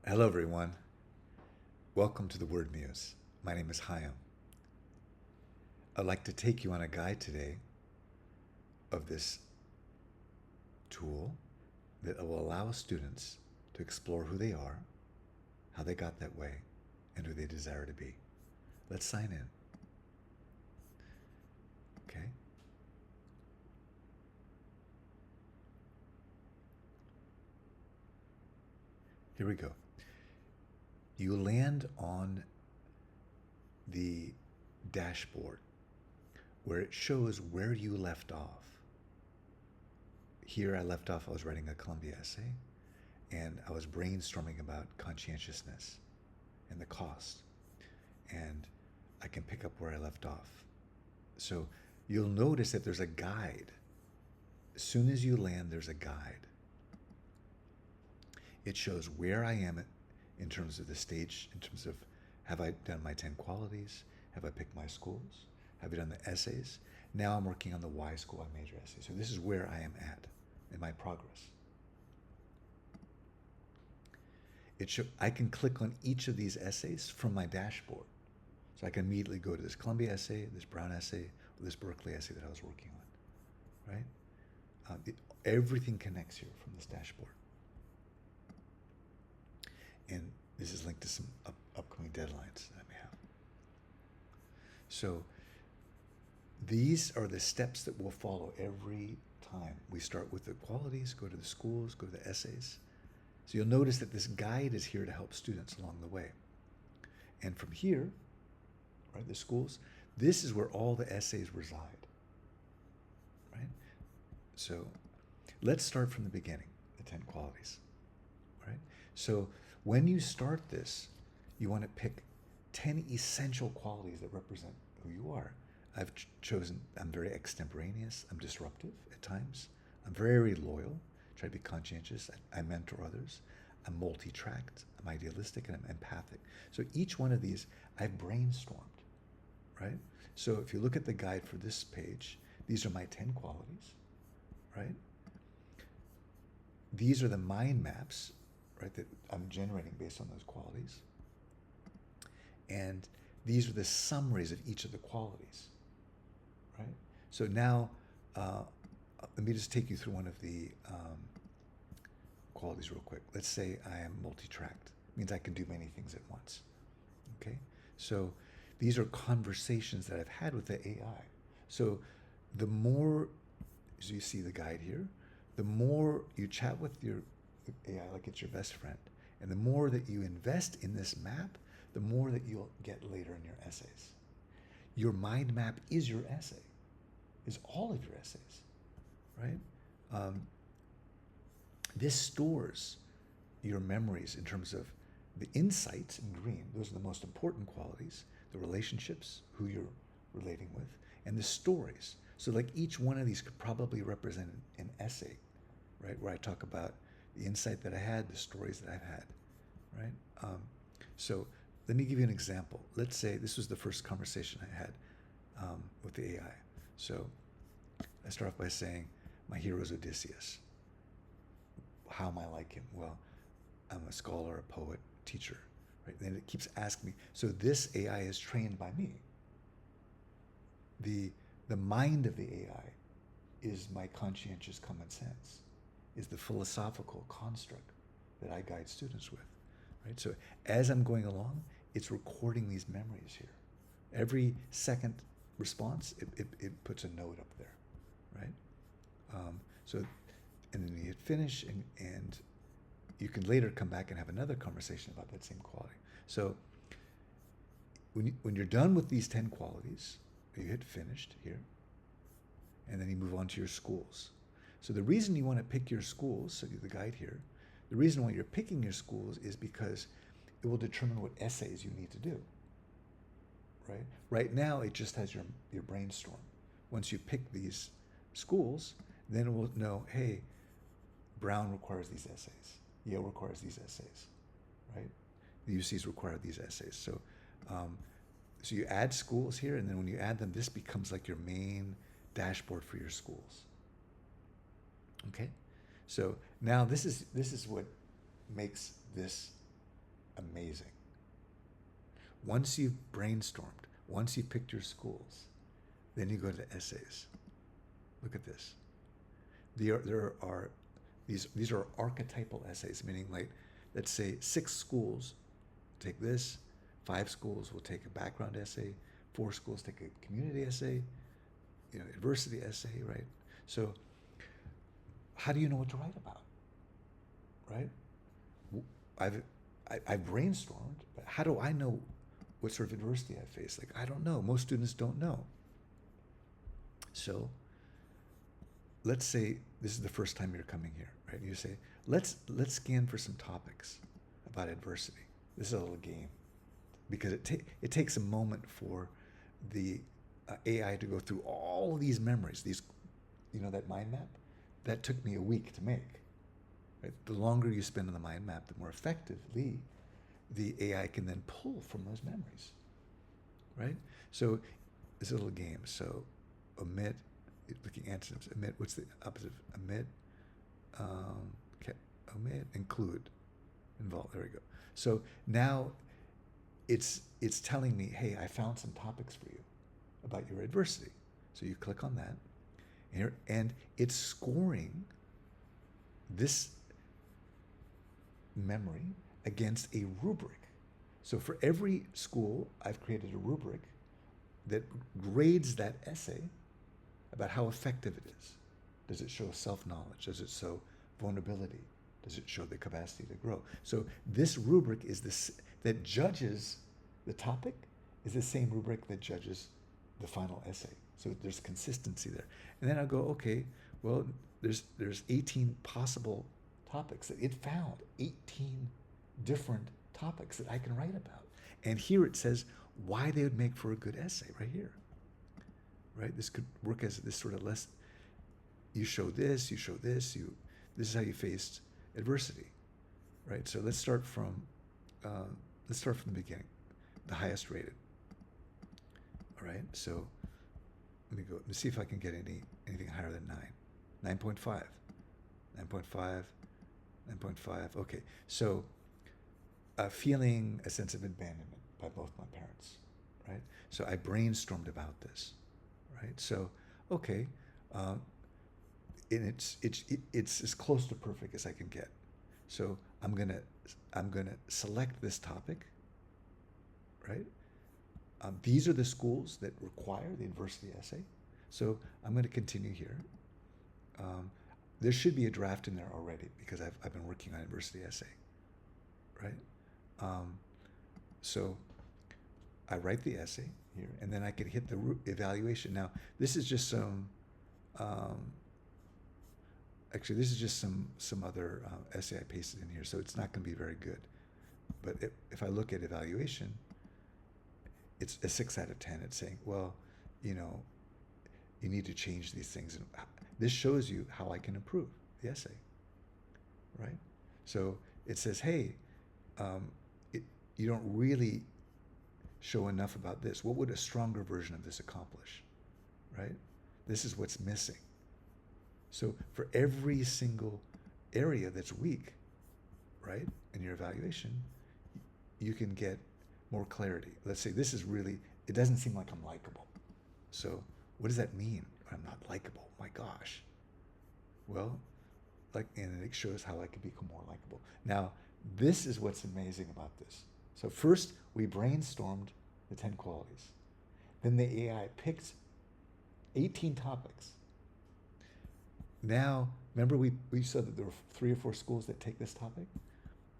Hello, everyone. Welcome to the Word Muse. My name is Chaim. I'd like to take you on a guide today of this tool that will allow students to explore who they are, how they got that way, and who they desire to be. Let's sign in. Okay? Here we go. You land on the dashboard where it shows where you left off. Here I left off, I was writing a Columbia essay, and I was brainstorming about conscientiousness and the cost. And I can pick up where I left off. So you'll notice that there's a guide. As soon as you land, there's a guide. It shows where I am in terms of the stage, in terms of have I done my 10 qualities? Have I picked my schools? Have I done the essays? Now I'm working on the Y school, I major essay. So this is where I am at in my progress. I can click on each of these essays from my dashboard. So I can immediately go to this Columbia essay, this Brown essay, or this Berkeley essay that I was working on, right? Everything connects here from this dashboard. And this is linked to some upcoming deadlines that I may have. So these are the steps that we'll follow every time. We start with the qualities, go to the schools, go to the essays. So you'll notice that this guide is here to help students along the way. And from here, right, the schools, this is where all the essays reside, right? So let's start from the beginning, the 10 qualities, right? So when you start this, you want to pick 10 essential qualities that represent who you are. I've chosen, I'm very extemporaneous, I'm disruptive at times, I'm very loyal, try to be conscientious, I mentor others, I'm multi-tracked, I'm idealistic, and I'm empathic. So each one of these I've brainstormed, right? So if you look at the guide for this page, these are my 10 qualities, right? These are the mind maps, right, that I'm generating based on those qualities. And these are the summaries of each of the qualities, right? So now, let me just take you through one of the qualities real quick. Let's say I am multi-tracked. It means I can do many things at once, okay? So these are conversations that I've had with the AI. So the more, as you see the guide here, the more you chat with your AI like it's your best friend, and the more that you invest in this map, the more that you'll get later in your essays. Your mind map is your essay, is all of your essays, right? This stores your memories in terms of the insights in green. Those are the most important qualities, the relationships, who you're relating with, and the stories. So like each one of these could probably represent an essay, right? Where I talk about the insight that I had, the stories that I've had, right? So let me give you an example. Let's say this was the first conversation I had with the AI. So I start off by saying, my hero is Odysseus. How am I like him? Well, I'm a scholar, a poet, teacher, right? Then it keeps asking me. So this AI is trained by me. The mind of the AI is my conscientious common sense, is the philosophical construct that I guide students with, right? So as I'm going along, it's recording these memories here. Every second response, it puts a note up there, right? And then you hit finish, and you can later come back and have another conversation about that same quality. So when you're done with these 10 qualities, you hit finished here, and then you move on to your schools. So the reason you want to pick your schools, so the guide here, the reason why you're picking your schools is because it will determine what essays you need to do, right? Right now, it just has your brainstorm. Once you pick these schools, then it will know, hey, Brown requires these essays. Yale requires these essays, right? The UCs require these essays. So, so you add schools here, and then when you add them, this becomes like your main dashboard for your schools. Okay, so now this is what makes this amazing. Once you've brainstormed, once you've picked your schools, then you go to essays. Look at this. There are these are archetypal essays, meaning like, let's say 6 schools take this, 5 schools will take a background essay, 4 schools take a community essay, adversity essay, right? So how do you know what to write about, right? I've brainstormed, but how do I know what sort of adversity I face? Like, I don't know. Most students don't know. So let's say this is the first time you're coming here, right? You say, let's scan for some topics about adversity. This is a little game because it takes a moment for the AI to go through all of these memories, that mind map. That took me a week to make. Right? The longer you spend on the mind map, the more effectively the AI can then pull from those memories, right? So it's a little game. So omit, looking at antonyms. Omit, what's the opposite of omit? Omit, include, involve. There we go. So now it's telling me, hey, I found some topics for you about your adversity. So you click on that, and it's scoring this memory against a rubric. So for every school, I've created a rubric that grades that essay about how effective it is. Does it show self-knowledge? Does it show vulnerability? Does it show the capacity to grow? So this rubric is this that judges the topic is the same rubric that judges the final essay. So there's consistency there. And then I'll go, okay, well, there's 18 possible topics that it found, 18 different topics that I can write about. And here it says why they would make for a good essay right here. Right? This could work as this sort of less, you show this, this is how you faced adversity. Right? So let's start from the beginning, the highest rated. All right, so let me see if I can get anything higher than 9. 9.5. 9.5. 9.5. Okay, so feeling a sense of abandonment by both my parents, right? So I brainstormed about this, right? So, okay, and it's as close to perfect as I can get. So I'm gonna select this topic, right? These are the schools that require the adversity essay. So I'm going to continue here. There should be a draft in there already because I've been working on adversity essay, right? So I write the essay here, and then I can hit the evaluation. Now, this is just some, actually, this is just some other essay I pasted in here, so it's not going to be very good. But if I look at evaluation, it's a 6 out of 10. It's saying, well, you need to change these things. And this shows you how I can improve the essay, right? So it says, hey, you don't really show enough about this. What would a stronger version of this accomplish, right? This is what's missing. So for every single area that's weak, right, in your evaluation, you can get more clarity. Let's say this is really, it doesn't seem like I'm likable. So what does that mean? I'm not likable. My gosh. Well, and it shows how I could become more likable. Now, this is what's amazing about this. So first, we brainstormed the 10 qualities. Then the AI picked 18 topics. Now, remember we said that there were 3 or 4 schools that take this topic?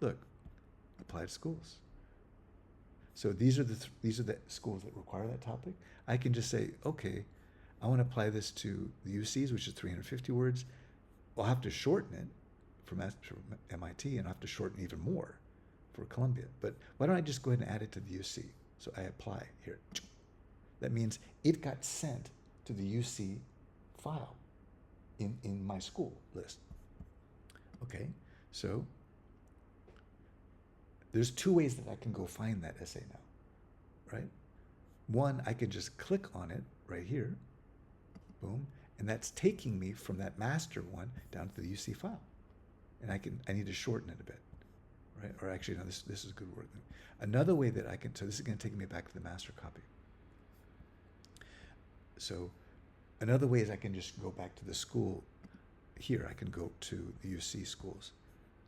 Look, applied schools. So these are the schools that require that topic. I can just say, okay, I want to apply this to the UCs, which is 350 words. I'll have to shorten it from MIT, and I'll have to shorten even more for Columbia. But why don't I just go ahead and add it to the UC? So I apply here. That means it got sent to the UC file in my school list. Okay, so there's 2 ways that I can go find that essay now, right? One, I can just click on it right here, boom, and that's taking me from that master one down to the UC file. And I need to shorten it a bit, right? Or actually, no, this is a good word. Another way that I can, so this is going to take me back to the master copy. So another way is I can just go back to the school here. I can go to the UC schools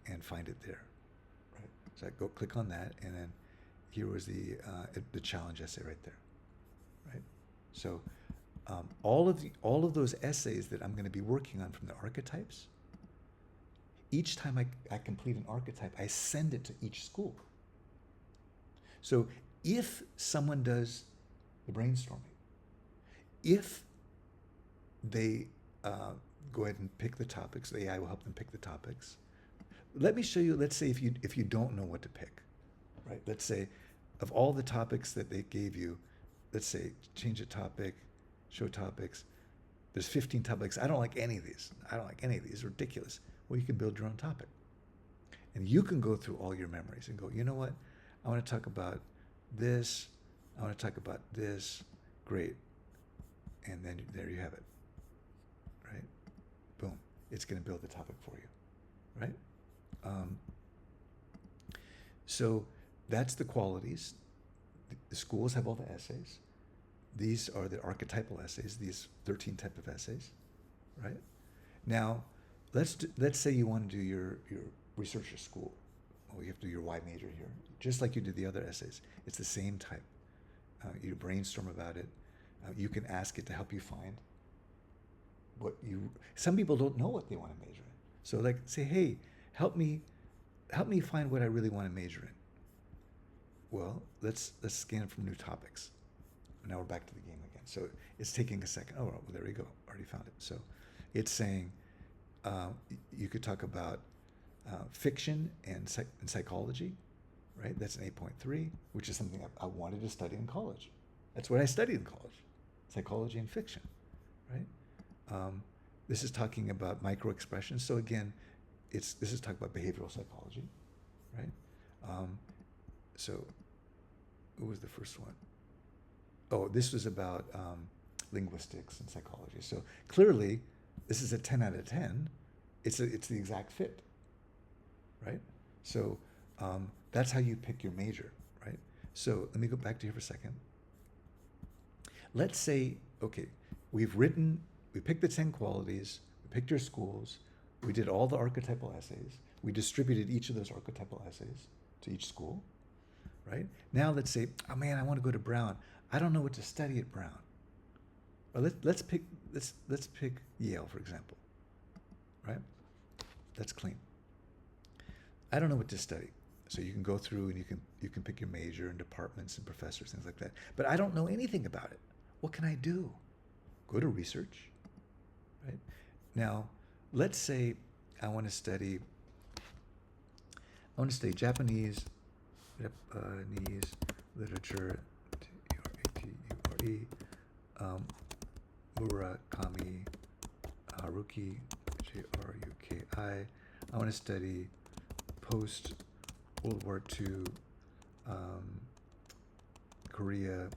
and find it there, right? So I go click on that, and then here was the challenge essay right there, right? So all of those essays that I'm going to be working on from the archetypes, each time I complete an archetype, I send it to each school. So if someone does the brainstorming, if they go ahead and pick the topics, the AI will help them pick the topics. Let me show you, let's say if you don't know what to pick, right? Let's say of all the topics that they gave you, let's say change a topic, show topics. There's 15 topics. I don't like any of these. I don't like any of these. Ridiculous. Well, you can build your own topic. And you can go through all your memories and go, you know what? I want to talk about this. I want to talk about this. Great. And then there you have it. Right? Boom. It's going to build the topic for you. Right? So that's the qualities. The schools have all the essays. These are the archetypal essays, these 13 type of essays, right? Now, let's say you want to do your researcher school. Well, you have to do your Y major here, just like you did the other essays. It's the same type. You brainstorm about it. You can ask it to help you find what you. Some people don't know what they want to major in, so like say, hey, help me find what I really want to major in. Well, let's scan from new topics. Now we're back to the game again. So it's taking a second. Oh, well, there we go. Already found it. So it's saying you could talk about fiction and psychology, right? That's an 8.3, which is something I wanted to study in college. That's what I studied in college, psychology and fiction, right? This is talking about micro expressions. So again, this is talking about behavioral psychology, right? So what was the first one? Oh, this was about linguistics and psychology. So clearly, this is a 10 out of 10. It's the exact fit, right? So that's how you pick your major, right? So let me go back to here for a second. Let's say, okay, we picked the 10 qualities, we picked your schools, we did all the archetypal essays, we distributed each of those archetypal essays to each school, right? Now let's say, oh man, I want to go to Brown. I don't know what to study at Brown. Well, let's pick Yale, for example, right? That's clean. I don't know what to study. So you can go through and you can pick your major and departments and professors, things like that. But I don't know anything about it. What can I do? Go to research, right? Now, let's say I want to study Japanese literature, T-U-R-A-T-U-R-E, Murakami Haruki, J-R-U-K-I. I want to study post-World War II Korea,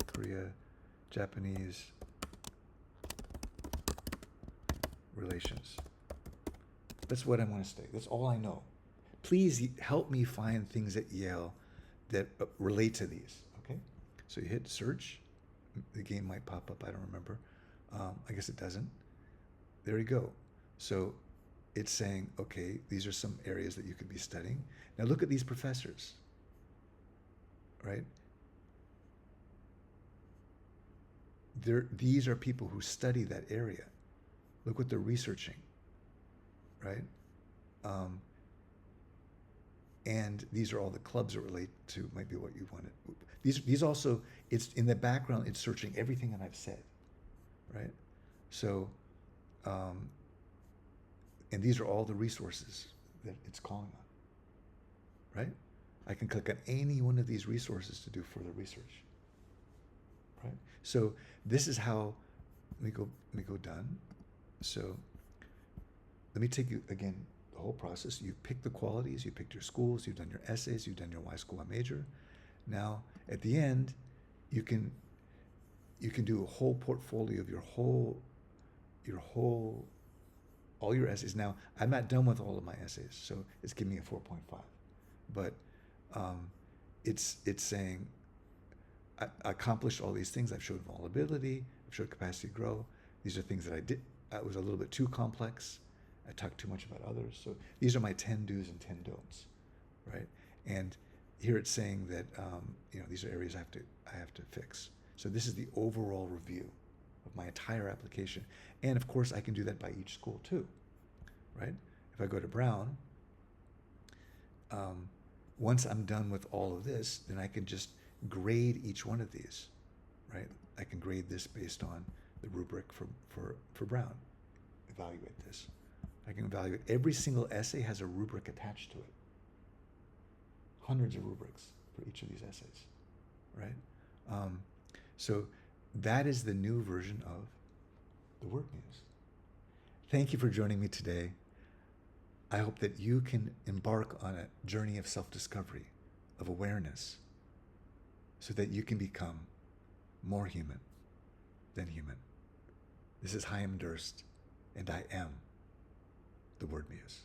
Korea, Japanese relations. That's what I want to study. That's all I know. Please help me find things at Yale that relate to these, okay? So you hit search. The game might pop up, I don't remember. I guess it doesn't. There you go. So it's saying, okay, these are some areas that you could be studying. Now look at these professors, right? These are people who study that area. Look what they're researching, right? And these are all the clubs that relate to might be what you wanted. These also, it's in the background, it's searching everything that I've said, right? So, and these are all the resources that it's calling on, right? I can click on any one of these resources to do further research, right? So this is how, let me go done. So let me take you again, the whole process. You pick the qualities, you picked your schools, you've done your essays, you've done your Y school, Y major. Now at the end, you can do a whole portfolio of your whole all your essays. Now, I'm not done with all of my essays, so it's giving me a 4.5. But it's saying I accomplished all these things. I've showed vulnerability. I've showed capacity to grow. These are things that I did. I was a little bit too complex. I talked too much about others. So these are my 10 do's and 10 don'ts, right? And here it's saying that these are areas I have to fix. So this is the overall review of my entire application. And of course, I can do that by each school too, right? If I go to Brown, once I'm done with all of this, then I can just grade each one of these, right? I can grade this based on the rubric for Brown. Evaluate this. I can evaluate every single essay has a rubric attached to it. Hundreds of rubrics for each of these essays, right? So that is the new version of the WordMuse. Thank you for joining me today. I hope that you can embark on a journey of self-discovery, of awareness, so that you can become more human than human. This is Chaim Durst, and I am the WordMuse.